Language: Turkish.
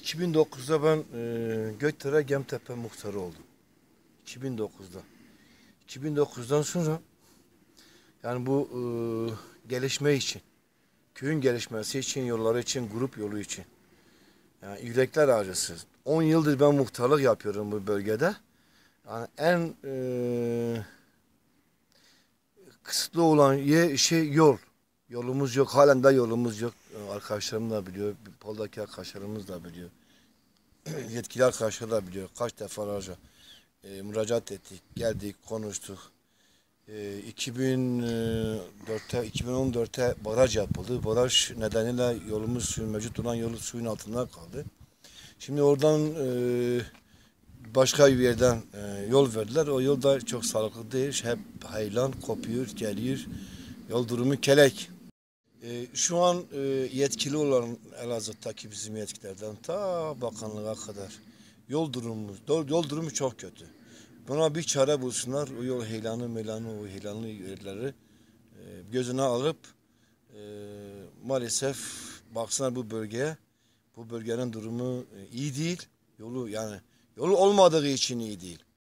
2009'da ben Gökdere Gemtepe muhtarı oldum. 2009'da. 2009'dan sonra yani bu gelişme için, köyün gelişmesi için, yolları için, grup yolu için. Yani yürekler acısı. 10 yıldır ben muhtarlık yapıyorum bu bölgede. Yani en kısıtlı olan yol. Yolumuz yok. Halen de yolumuz yok. Arkadaşlarım da biliyor. Poldaki arkadaşlarımız da biliyor. Yetkili arkadaşlar da biliyor. Kaç defalarca müracaat ettik. Geldik, konuştuk. 2014'te baraj yapıldı. Baraj nedeniyle mevcut olan yolu suyun altında kaldı. Şimdi oradan başka bir yerden yol verdiler. O yol da çok sağlıklı değil. Hep haylan kopuyor, geliyor. Yol durumu kelek. Şu an yetkili olan Elazığ'daki bizim yetkilerden ta bakanlığa kadar yol durumu çok kötü. Buna bir çare bulsunlar. O yol o heyelanlı yerleri gözüne alıp maalesef baksınlar bu bölgeye. Bu bölgenin durumu iyi değil. Yolu olmadığı için iyi değil.